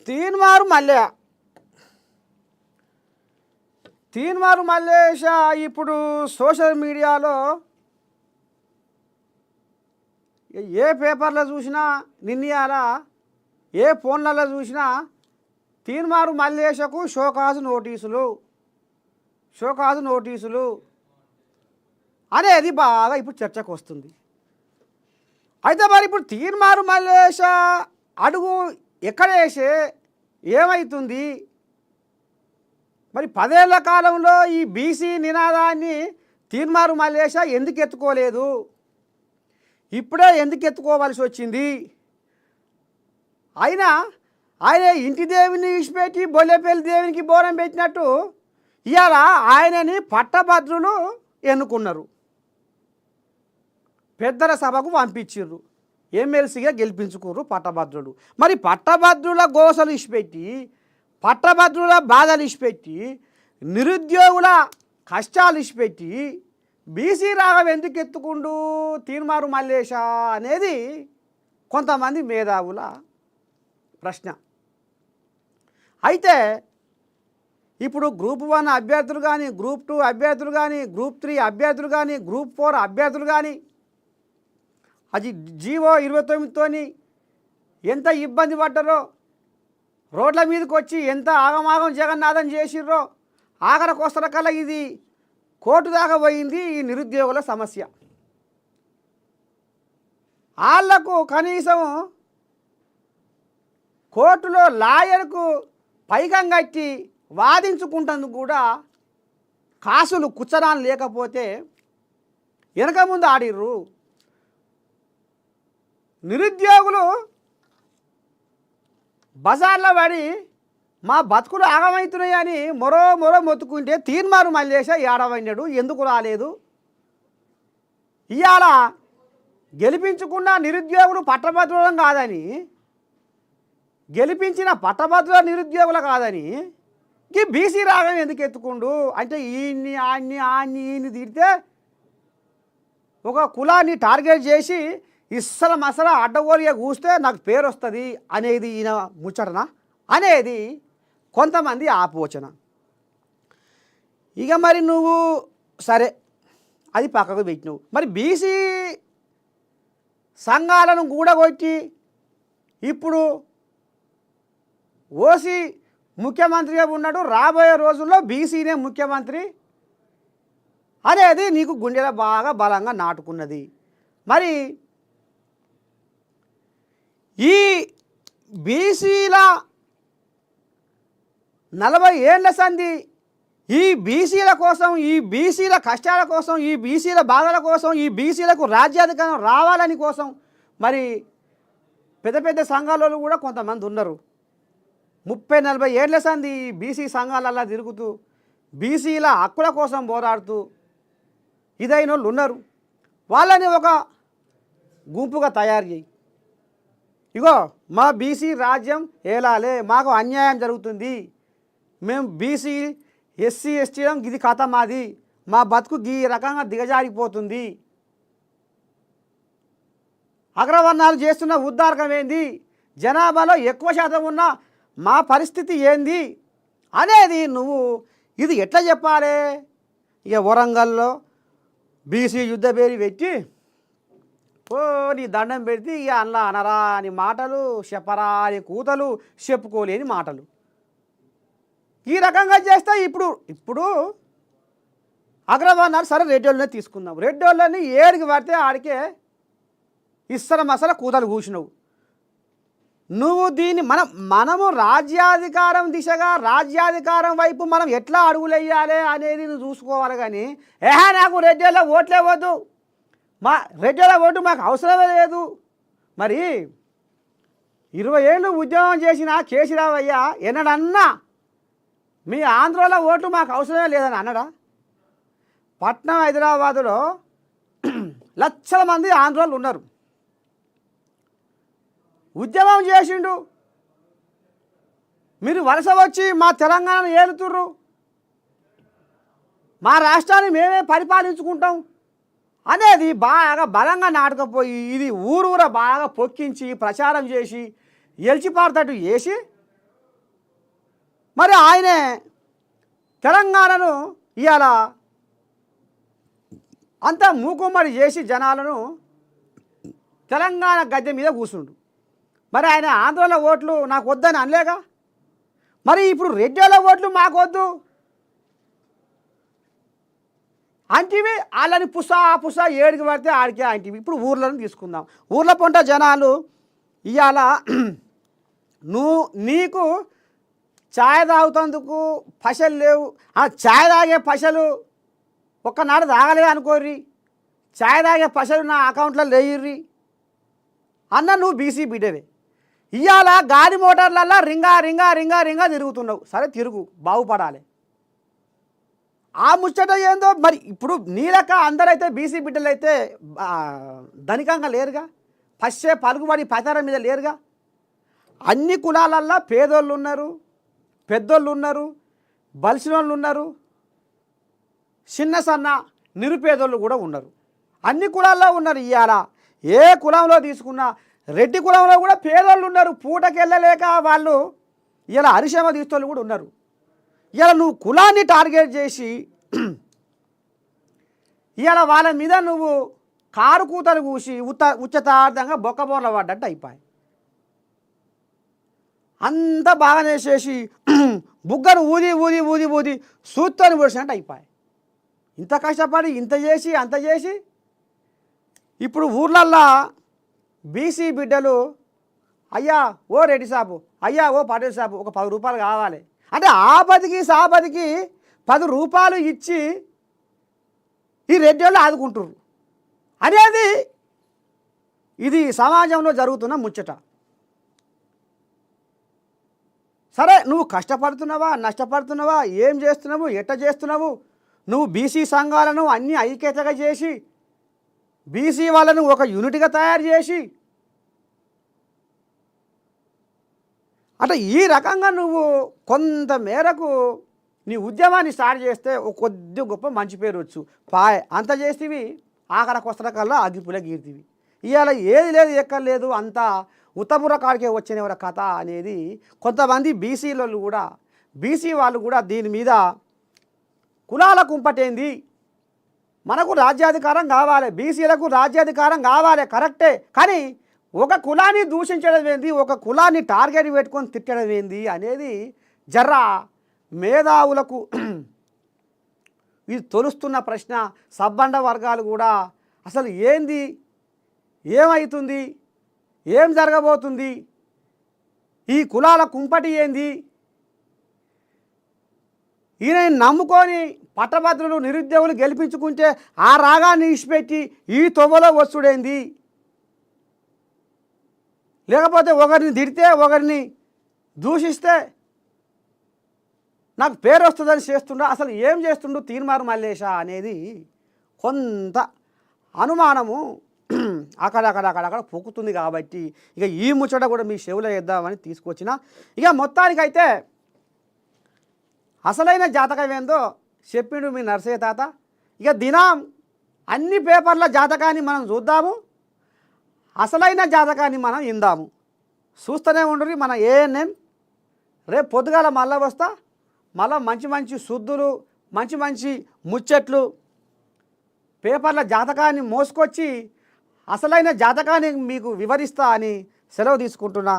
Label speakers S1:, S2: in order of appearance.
S1: తీన్మారు మల్లె తీన్మారు మల్లేష ఇప్పుడు సోషల్ మీడియాలో ఏ పేపర్లో చూసినా నిన్నయాల ఏ ఫోన్లలో చూసినా తీన్మారు మల్లేషకు షోకాజు నోటీసులు అనేది బాగా ఇప్పుడు చర్చకు వస్తుంది. అయితే మరి ఇప్పుడు తీన్మారు మల్లేష అడుగు ఎక్కడేసే ఏమవుతుంది? మరి 10 ఏళ్ల కాలంలో ఈ బీసీ నినాదాన్ని తీన్మారు మల్లేష ఎందుకు ఎత్తుకోలేదు? ఇప్పుడే ఎందుకు ఎత్తుకోవాల్సి వచ్చింది? ఆయన ఇంటి దేవుని విడిచిపెట్టి బొల్లెపల్లి దేవునికి బోరం పెట్టినట్టు ఇవాళ ఆయనని పట్టభద్రులు ఎన్నుకున్నారు, పెద్దల సభకు పంపించారు, ఎమ్మెల్సీగా గెలిపించుకోరు పట్టభద్రులు. మరి పట్టభద్రుల గోసలు ఇచ్చిపెట్టి, పట్టభద్రుల బాధలు ఇచ్చిపెట్టి, నిరుద్యోగుల కష్టాలు ఇచ్చిపెట్టి బీసీ రాగం ఎందుకు ఎత్తుకుండు తీన్మారు మల్లేష అనేది కొంతమంది మేధావుల ప్రశ్న. అయితే ఇప్పుడు గ్రూప్ 1 అభ్యర్థులు కానీ, గ్రూప్ 2 అభ్యర్థులు కానీ, గ్రూప్ 3 అభ్యర్థులు కానీ, గ్రూప్ 4 అభ్యర్థులు కానీ అది జీవో 29తోని ఎంత ఇబ్బంది పడ్డారో, రోడ్ల మీదకి వచ్చి ఎంత ఆగమాగం జగన్నాథం చేసిర్రో, ఆఖరికొస్తల కల్లా ఇది కోర్టు దాకా పోయింది ఈ నిరుద్యోగుల సమస్య. వాళ్లకు కనీసం కోర్టులో లాయర్కు పైకం కట్టి వాదించుకుంటందుకు కూడా కాసులు కుచ్చరాలు లేకపోతే వెనక ముందు ఆడిర్రు. నిరుద్యోగులు బజార్లో పడి మా బతుకులు ఆగమవుతున్నాయని మొరో మొత్తుకుంటే తీన్మారు మల్లేష ఏడవన్నాడు, ఎందుకు రాలేదు? ఇవాళ గెలిపించుకున్న నిరుద్యోగులు పట్టభద్రులం కాదని, గెలిపించిన పట్టభద్రుల నిరుద్యోగులు కాదని ఈ బీసీ రాగం ఎందుకు ఎత్తుకుండు అంటే ఈయన్ని తిడితే ఒక కులాన్ని టార్గెట్ చేసి ఇస్సల మసల అడ్డగోలిగా కూస్తే నాకు పేరు వస్తుంది అనేది ఈయన ముచ్చటన అనేది కొంతమంది ఆపోచన. ఇక మరి నువ్వు సరే అది పక్కకు పెట్టినవు, మరి బీసీ సంఘాలను కూడగొట్టి ఇప్పుడు ఓసీ ముఖ్యమంత్రిగా ఉన్నాడు, రాబోయే రోజుల్లో బీసీనే ముఖ్యమంత్రి అనేది నీకు గుండెలో బాగా బలంగా నాటుకున్నది. మరి ఈ బీసీల 40 ఏళ్ల సంధి ఈ బీసీల కోసం, ఈ బీసీల కష్టాల కోసం, ఈ బీసీల బాధల కోసం, ఈ బీసీలకు రాజ్యాధికారం రావాలని కోసం మరి పెద్ద సంఘాలలో కూడా కొంతమంది ఉన్నారు. 30-40 ఏళ్ల సంధి ఈ బీసీ సంఘాలల్లా తిరుగుతూ బీసీల హక్కుల కోసం పోరాడుతూ ఇదైన వాళ్ళు ఉన్నారు. వాళ్ళని ఒక గుంపుగా తయారు చేయి. ఇగో మా బీసీ రాజ్యం ఏలాలే, మాకు అన్యాయం జరుగుతుంది, మేము బీసీ ఎస్సీ ఎస్టీలం ఇది కథ మాది, మా బతుకు ఈ రకంగా దిగజారిపోతుంది, అగ్రవర్ణాలు చేస్తున్న ఉద్దారకం ఏంది, జనాభాలో ఎక్కువ శాతం ఉన్న మా పరిస్థితి ఏంది అనేది నువ్వు ఇది ఎట్లా చెప్పాలి? ఇక వరంగల్లో బీసీ యుద్ధ పేరు పెట్టి నీ దండం పెడితే ఇక అలా అనరా అని మాటలు, చెప్పరా అని కూతలు, చెప్పుకోలేని మాటలు ఈ రకంగా చేస్తే ఇప్పుడు అగ్రవర్ణాలు సరే రెడ్డోళ్ళనే తీసుకుందాం, రెడ్డోళ్ళని ఏడికి పడితే ఆడికే ఇస్తర మసల కూతలు కూసినవు. నువ్వు దీన్ని మనము రాజ్యాధికారం దిశగా, రాజ్యాధికారం వైపు మనం ఎట్లా అడుగులేయాలి అనేది నువ్వు చూసుకోవాలి. కానీ నాకు రెడ్డిలో ఓట్లే వద్దు, మా రెడ్డిల ఓటు మాకు అవసరమే లేదు. మరి 20 ఏళ్ళు ఉద్యోగం చేసిన కేసీరావయ్య ఎన్నడన్నా మీ ఆంధ్రలో ఓటు మాకు అవసరమే లేదని అన్నడా? పట్నం హైదరాబాదులో లక్షల మంది ఆంధ్రోళ్ళు ఉన్నారు, ఉద్యమం చేసిండు. మీరు వలస వచ్చి మా తెలంగాణను ఏలుతుర్రు, మా రాష్ట్రాన్ని మేమే పరిపాలించుకుంటాం అనేది బాగా బలంగా నాటకపోయి ఇది ఊరూర బాగా పొక్కించి ప్రచారం చేసి ఎల్చిపారుతట్టు చేసి మరి ఆయనే తెలంగాణను ఇవాళ అంతా మూకుమ్మడి చేసి జనాలను తెలంగాణ గద్దె మీద కూర్చుండు. మరి ఆయన ఆంధ్రలో ఓట్లు నాకు వద్దని అనలేగా. మరి ఇప్పుడు రెడ్డిల ఓట్లు మాకు వద్దు అంటివి, వాళ్ళని పుసా ఏడికి పడితే ఆడికే అంటివి. ఇప్పుడు ఊర్లను తీసుకుందాం. ఊర్ల పొంట జనాలు ఇవాళ నీకు ఛాయ్ తాగుతందుకు పైసలు లేవు, ఆ ఛాయ్ తాగే పైసలు ఒక్కనాడు తాగలేదు అనుకోర్రి, ఛాయ్ తాగే పైసలు నా అకౌంట్లో లేయిర్రి అన్న, నువ్వు బీసీ బిడ్డవే. ఇవాళ గాడి మోటార్లల్లో రింగా రింగా రింగా రింగా తిరుగుతున్నావు. సరే తిరుగు, బాగుపడాలి. ఆ ముచ్చట ఏందో మరి. ఇప్పుడు నీ లెక్క అందరైతే బీసీ బిడ్డలు అయితే ధనికంగా లేరుగా, పశ్చే పలుకుబడి పతారం మీద లేరుగా. అన్ని కులాలల్లో పేదోళ్ళు ఉన్నారు, పెద్దోళ్ళు ఉన్నారు, బలిసిన వాళ్ళు ఉన్నారు, చిన్న సన్న నిరుపేదోళ్ళు కూడా ఉన్నారు. అన్ని కులాల్లో ఉన్నారు. ఇవాళ ఏ కులంలో తీసుకున్నా, రెడ్డి కులంలో కూడా పేదోళ్ళు ఉన్నారు, పూటకి వెళ్ళలేక వాళ్ళు ఇలా అరిశమ తీస్తోళ్ళు కూడా ఉన్నారు. ఇలా నువ్వు కులాన్ని టార్గెట్ చేసి ఇవాళ వాళ్ళ మీద నువ్వు కారు కూతలు కూసి ఉచ్చతార్థంగా బొక్కబోర్ల పడ్డట్టు అయిపోయి, అంత బాగా చేసేసి బుగ్గను ఊది ఊది ఊది ఊది సూత్తని పొడిచినట్టు అయిపోయి. ఇంత కష్టపడి ఇంత చేసి అంత చేసి ఇప్పుడు ఊర్లల్లో బీసీ బిడ్డలు అయ్యా ఓ రెడ్డి సాబు, అయ్యా ఓ పటేల్ సాబు, ఒక 10 రూపాయలు కావాలి అంటే ఆపదికి సాపదికి 10 రూపాయలు ఇచ్చి ఈ రెడ్డి వాళ్ళు ఆదుకుంటుర్రు అనేది ఇది సమాజంలో జరుగుతున్న ముచ్చట. సరే, నువ్వు కష్టపడుతున్నావా, నష్టపడుతున్నావా, ఏం చేస్తున్నావు, ఎట్ట చేస్తున్నావు, నువ్వు బీసీ సంఘాలను అన్నీ ఐక్యతగా చేసి బీసీ వాళ్ళను ఒక యూనిట్గా తయారు చేసి అంటే ఈ రకంగా నువ్వు కొంత మేరకు నీ ఉద్యమాన్ని స్టార్ట్ చేస్తే ఒక కొద్ది గొప్ప మంచి పేరు వచ్చు పాయ్ అంత చేస్తేవి ఆఖరికి వస్త్రకల్లా అగ్గిపుల గీర్తివి. ఇవాళ ఏది లేదు ఎక్కర్లేదు అంతా ఉత్తపుర కాడికే వచ్చిన ఎవరి కథ అనేది కొంతమంది బీసీ వాళ్ళు కూడా దీని మీద కులాల కుంపటేంది, మనకు రాజ్యాధికారం కావాలి, బీసీలకు రాజ్యాధికారం కావాలి కరెక్టే, కానీ ఒక కులాన్ని దూషించడం ఏంది, ఒక కులాన్ని టార్గెట్ పెట్టుకొని తిట్టడం ఏంది అనేది జర్రా మేధావులకు ఇది తొలుస్తున్న ప్రశ్న. సబ్బండ వర్గాలు కూడా అసలు ఏంది, ఏమవుతుంది, ఏం జరగబోతుంది, ఈ కులాల కుంపటి ఏంది, ఈయన నమ్ముకొని పట్టభద్రులు నిరుద్యోగులు గెలిపించుకుంటే ఆ రాగాన్ని ఇచ్చిపెట్టి ఈ తొవ్వలో వస్తుడేంది, లేకపోతే ఒకరిని తిడితే ఒకరిని దూషిస్తే నాకు పేరు వస్తుందని చేస్తుండ, అసలు ఏం చేస్తుండు తీర్మారు మల్లేశ అనేది కొంత అనుమానము అక్కడక్కడ పొక్కుతుంది. కాబట్టి ఇక ఈ ముచ్చట కూడా మీ చెవులో వేద్దామని తీసుకొచ్చిన. ఇక మొత్తానికైతే అసలైన జాతకం ఏందో చెప్పిండు మీ నర్సయ్య తాత. ఇక దినం అన్ని పేపర్ల జాతకాన్ని మనం చూద్దాము, అసలైన జాతకాన్ని మనం ఇందాము. చూస్తూనే ఉండ్రి మన ఏఎన్ఎన్. రేపు పొద్దుగాల మళ్ళీ వస్తా, మళ్ళీ మంచి మంచి శుద్ధులు, మంచి మంచి ముచ్చట్లు, పేపర్ల జాతకాన్ని మోసుకొచ్చి అసలైన జాతకాన్ని మీకు వివరిస్తా అని సెలవు తీసుకుంటున్నా.